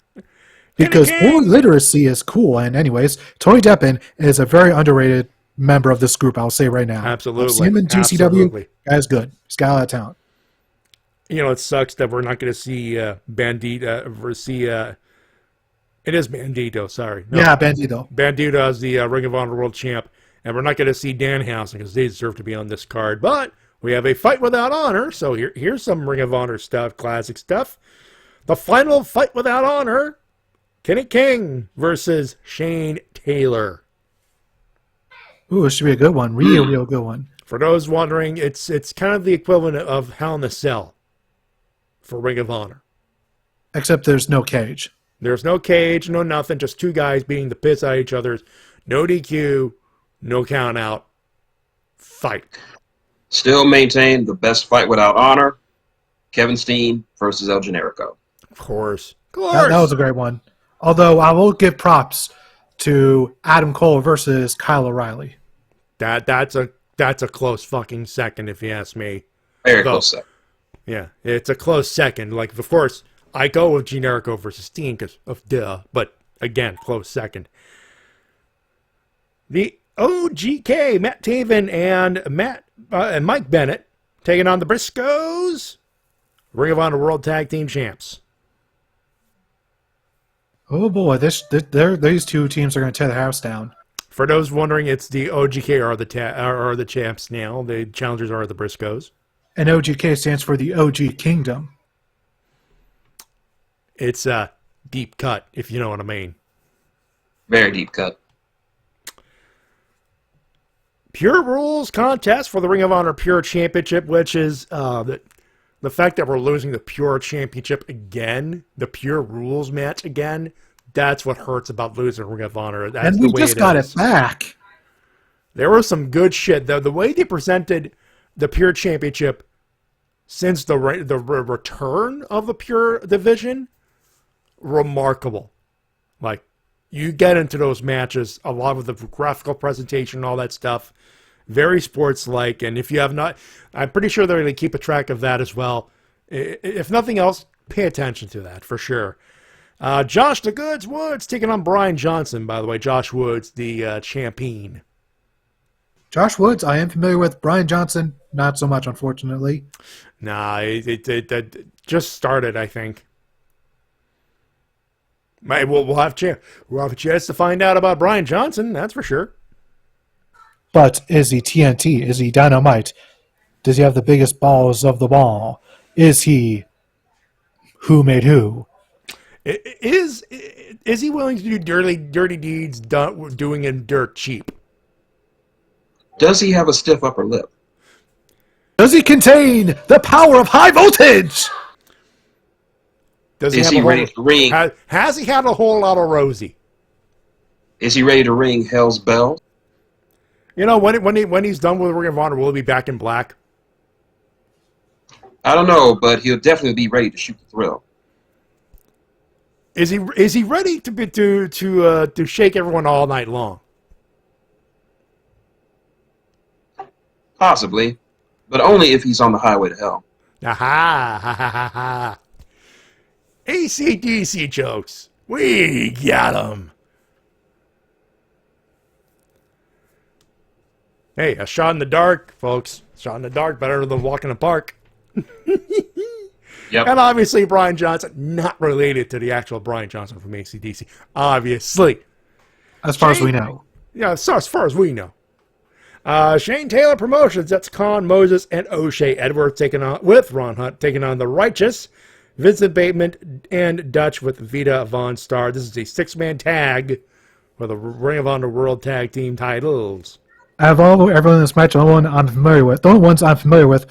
Because more literacy is cool. And anyways, Tony Deppen is a very underrated member of this group. I'll say right now. Absolutely. I've seen him in GCW. Absolutely. Guy's good. He's got a lot of talent. You know, it sucks that we're not going to see Bandito. It is Bandito, sorry. No, Yeah, Bandito. Bandito as the Ring of Honor World Champ. And we're not going to see Danhausen because they deserve to be on this card. But we have a fight without honor. So here's some Ring of Honor stuff, classic stuff. The final fight without honor, Kenny King versus Shane Taylor. Ooh, it should be a good one. Real good one. For those wondering, it's kind of the equivalent of Hell in a Cell for Ring of Honor. Except there's no cage. There's no cage, no nothing, just two guys beating the piss out of each other. No DQ, no count out. Fight. Still maintain the best fight without honor. Kevin Steen versus El Generico. Of course. That was a great one. Although I will give props to Adam Cole versus Kyle O'Reilly. That's a close fucking second, if you ask me. Very close second. Yeah, it's a close second. Like, of course, I go with Generico versus Steen because of duh, but again, close second. The OGK, Matt Taven and Mike Bennett taking on the Briscoes, Ring of Honor World Tag Team Champs. Oh boy, these two teams are going to tear the house down. For those wondering, it's the OGK are the champs now. The challengers are the Briscoes. And OGK stands for the OG Kingdom. It's a deep cut, if you know what I mean. Very deep cut. Pure Rules contest for the Ring of Honor Pure Championship, which is the fact that we're losing the Pure Championship again, the Pure Rules match again. That's what hurts about losing Ring of Honor. That's and we just got it back. There was some good shit. The way they presented the Pure Championship since the return of the Pure division, remarkable. Like, you get into those matches, a lot of the graphical presentation, all that stuff, very sports-like. And if you have not, I'm pretty sure they're going to keep a track of that as well. If nothing else, pay attention to that for sure. Josh the Goods Woods taking on Brian Johnson, by the way. Josh Woods, the champion. Josh Woods, I am familiar with. Brian Johnson, not so much, unfortunately. Nah, it just started, I think. We'll have a chance to find out about Brian Johnson, that's for sure. But is he TNT? Is he Dynamite? Does he have the biggest balls of the ball? Is he who made who? Is he willing to do dirty deeds doing in dirt cheap? Does he have a stiff upper lip? Does he contain the power of high voltage? Does he Is have he a ready to ring? Has he had a whole lot of Rosie? Is he ready to ring Hell's Bell? You know, when he's done with Ring of Honor, will he be back in black? I don't know, but he'll definitely be ready to shoot the thrill. Is he ready to shake everyone all night long? Possibly, but only if he's on the highway to hell. Aha! Ha ha ha ha! AC/DC jokes. We got them. Hey, a shot in the dark, folks. Shot in the dark, better than walking in the park. Yep. And obviously, Brian Johnson, not related to the actual Brian Johnson from AC/DC. Obviously. As far as we know. Yeah, so as far as we know. Shane Taylor Promotions, that's Con Moses and O'Shea Edwards with Ron Hunt taking on The Righteous, Vincent Bateman, and Dutch with Vita Von Star. This is a six-man tag for the Ring of Honor World Tag Team titles. Out of everyone in this match, the only ones I'm familiar with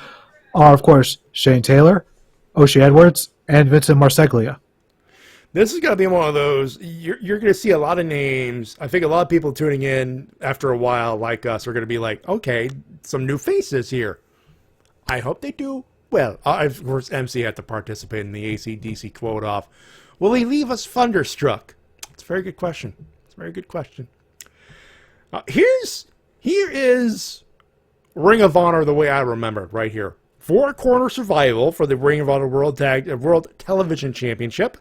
are, of course, Shane Taylor, O'Shea Edwards, and Vincent Marseglia. This is going to be one of those, you're going to see a lot of names. I think a lot of people tuning in after a while, like us, are going to be like, okay, some new faces here. I hope they do well. Of course, MC had to participate in the AC/DC quote off. Will he leave us thunderstruck? It's a very good question. Here is Ring of Honor the way I remember it right here. 4-corner survival for the Ring of Honor World Television Championship.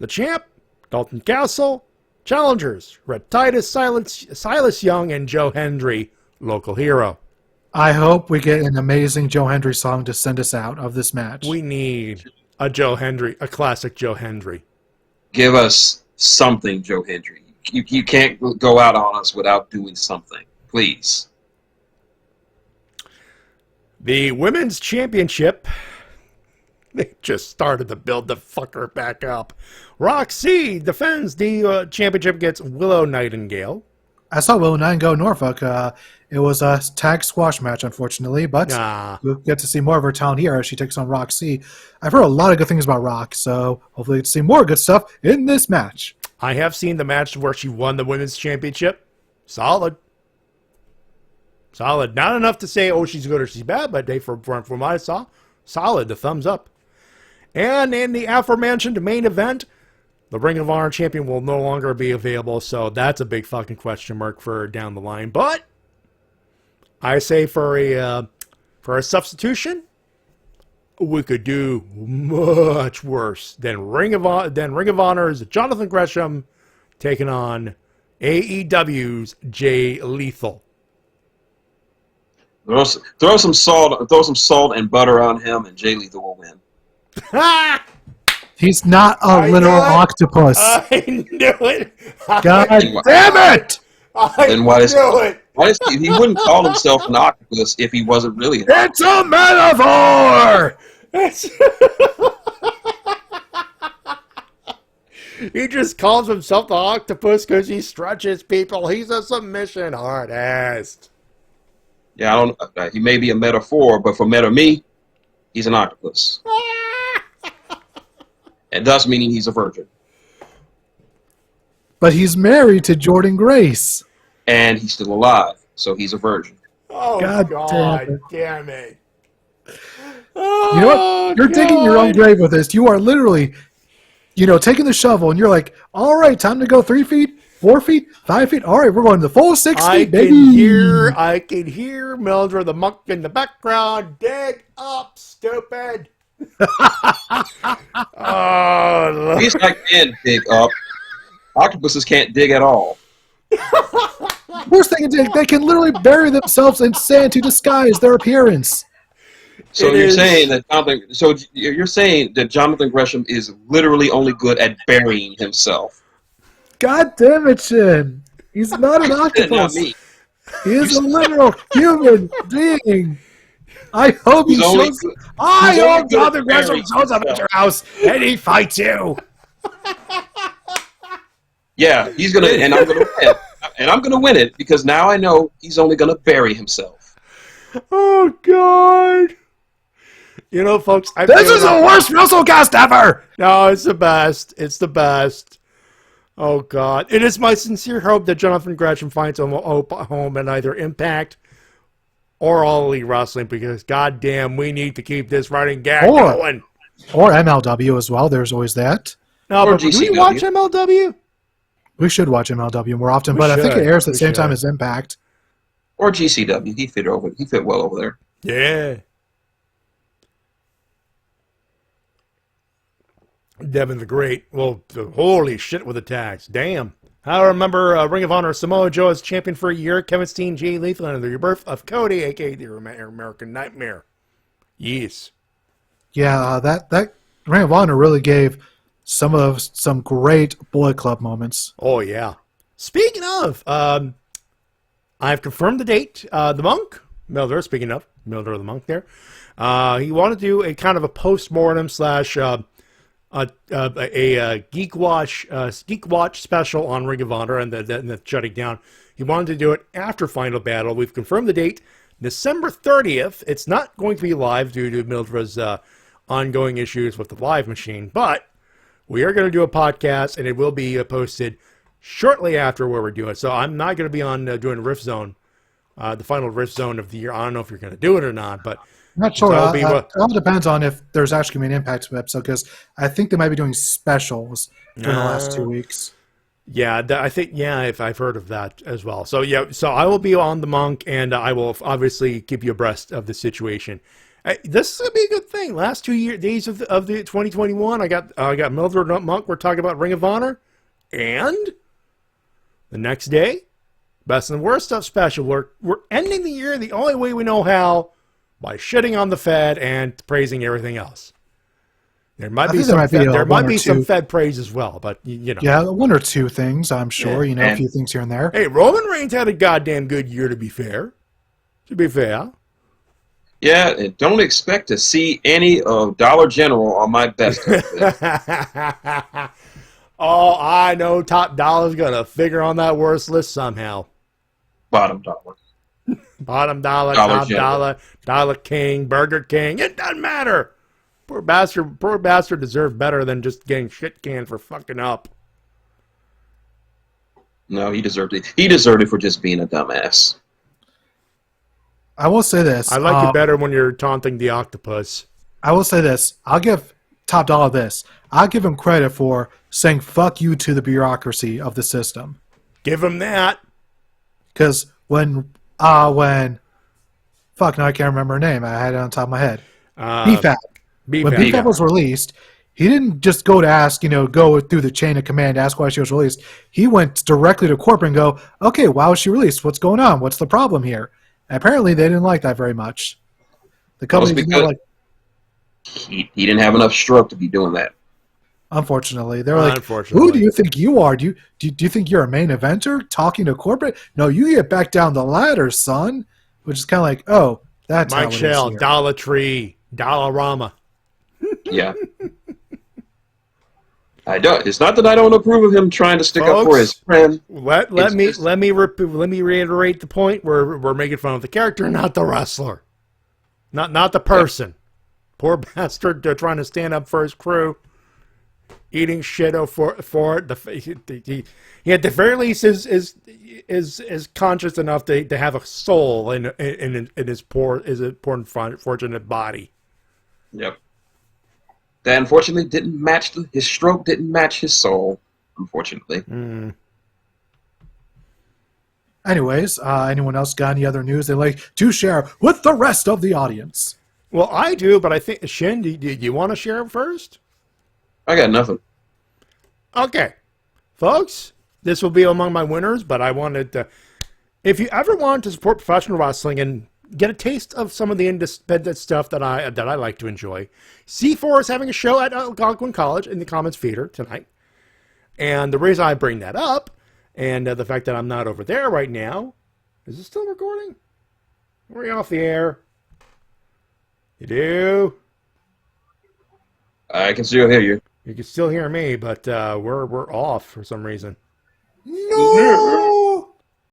The champ, Dalton Castle, Challengers, Red Titus, Silas Young, and Joe Hendry, local hero. I hope we get an amazing Joe Hendry song to send us out of this match. We need a Joe Hendry, a classic Joe Hendry. Give us something, Joe Hendry. You can't go out on us without doing something. Please. The Women's Championship. They just started to build the fucker back up. Roxy defends the championship against Willow Nightingale. I saw Willow Nightingale Norfolk. It was a tag squash match, unfortunately, but we'll get to see more of her talent here as she takes on Roxy. I've heard a lot of good things about Rock, so hopefully we get to see more good stuff in this match. I have seen the match where she won the Women's Championship. Solid. Solid. Not enough to say, oh, she's good or she's bad, but from what I saw, solid. The thumbs up. And in the aforementioned main event, the Ring of Honor champion will no longer be available, so that's a big fucking question mark for down the line. But I say for a substitution, we could do much worse than Ring of Honor's Jonathan Gresham taking on AEW's Jay Lethal. Throw some salt and butter on him, and Jay Lethal will win. He's not a literal octopus. I knew it. God damn it! Then why is he wouldn't call himself an octopus if he wasn't really an octopus. It's a metaphor! He just calls himself the octopus because he stretches people. He's a submission artist. Yeah, he may be a metaphor, but for me, he's an octopus. And thus meaning he's a virgin. But he's married to Jordan Grace. And he's still alive, so he's a virgin. Oh, God damn it. Oh, you know what? You're digging your own grave with this. You are literally, taking the shovel, and you're like, all right, time to go 3 feet, 4 feet, 5 feet. All right, we're going the full 6 feet, baby. I can hear Mildred the monk in the background. Dig up, stupid. Oh, Lord. He's like, man, dig up. Octopuses can't dig at all. Worst they can dig, they can literally bury themselves in sand to disguise their appearance. So you're saying that Jonathan Gresham is literally only good at burying himself. God damn it, Shin. He's not an octopus. Not me. He is a literal human being. I hope he shows. I hope Jonathan Gresham shows up at your house and he fights you. Yeah, he's gonna, and I'm gonna win, and I'm gonna win it because now I know he's only gonna bury himself. Oh God! Folks, this is the worst Wrestle-Cast ever. No, it's the best. It's the best. Oh God! It is my sincere hope that Jonathan Gresham finds a home in either Impact or All Elite Wrestling because goddamn, we need to keep this running gag going. Or MLW as well. There's always that. No, but do we watch MLW? We should watch MLW more often, but I think it airs at the same time as Impact. Or GCW. He fit well over there. Yeah. Devin the Great. Well, holy shit with the tags. Damn. I remember Ring of Honor Samoa Joe as champion for a year. Kevin Steen, Jay Lethal, and the rebirth of Cody, a.k.a. the American Nightmare. Yes. Yeah, that Ring of Honor really gave some great Bullet Club moments. Oh, yeah. Speaking of, I've confirmed the date. The Monk, Mildred, speaking of, Mildred the Monk there, he wanted to do a kind of a post-mortem slash a Geek Watch special on Ring of Honor and the shutting down. He wanted to do it after Final Battle. We've confirmed the date, December 30th. It's not going to be live due to Mildred's ongoing issues with the live machine, but we are going to do a podcast, and it will be posted shortly after where we're doing. So I'm not going to be on doing Rift Zone, the final Rift Zone of the year. I don't know if you're going to do it or not, but not sure. It all depends on if there's actually going to be an Impact episode, because I think they might be doing specials during the last 2 weeks. Yeah, I think, if I've heard of that as well. So, so I will be on the Monk, and I will obviously keep you abreast of the situation. This is going to be a good thing. Last 2 days of the 2021, I got Mildred Monk. We're talking about Ring of Honor, and The next day, best and worst stuff special. We're ending the year the only way we know how, by shitting on the Fed and praising everything else. There might be some Fed praise as well, but you know. Yeah, one or two things, I'm sure. Yeah. A few things here and there. Hey, Roman Reigns had a goddamn good year, to be fair. To be fair. Yeah, and don't expect to see any of Dollar General on my best. Oh, I know Top Dollar's going to figure on that worst list somehow. Bottom dollar. Bottom dollar, top dollar, Dollar King, Burger King. It doesn't matter. Poor bastard deserved better than just getting shit canned for fucking up. No, he deserved it. He deserved it for just being a dumbass. I will say this. I like it better when you're taunting the octopus. I will say this. I'll give Top Dollar this. I'll give him credit for saying fuck you to the bureaucracy of the system. Give him that. Because when fuck, now I can't remember her name. I had it on top of my head. BFAB. When BFAB was released, he didn't just go to ask, go through the chain of command, ask why she was released. He went directly to corporate and go, okay, why was she released? What's going on? What's the problem here? And apparently, they didn't like that very much. The company didn't like. He didn't have enough stroke to be doing that. Unfortunately, they're like, who do you think you are? Do you think you're a main eventer talking to corporate? No, you get back down the ladder, son. Which is kind of like, oh, that's Mike Shell, Dollar Tree, Dollarama. Yeah. I don't. It's not that I don't approve of him trying to stick up for his friend. Let me reiterate the point. We're making fun of the character, not the wrestler, not the person. Yeah. Poor bastard, they're trying to stand up for his crew, eating shit for it. He at the very least is conscious enough to have a soul in his poor unfortunate body. Yep. That unfortunately didn't match his stroke. Didn't match his soul. Unfortunately. Mm. Anyways, anyone else got any other news they'd like to share with the rest of the audience? Well, I do, but I think Shin, do you want to share it first? I got nothing. Okay, folks, this will be among my winners. But I wanted to, if you ever want to support professional wrestling and get a taste of some of the independent stuff that I like to enjoy, C4 is having a show at Algonquin College in the Commons Theater tonight. And the reason I bring that up, and the fact that I'm not over there right now, is it still recording? We're off the air. You do? I can still hear you. You can still hear me, but we're off for some reason. No!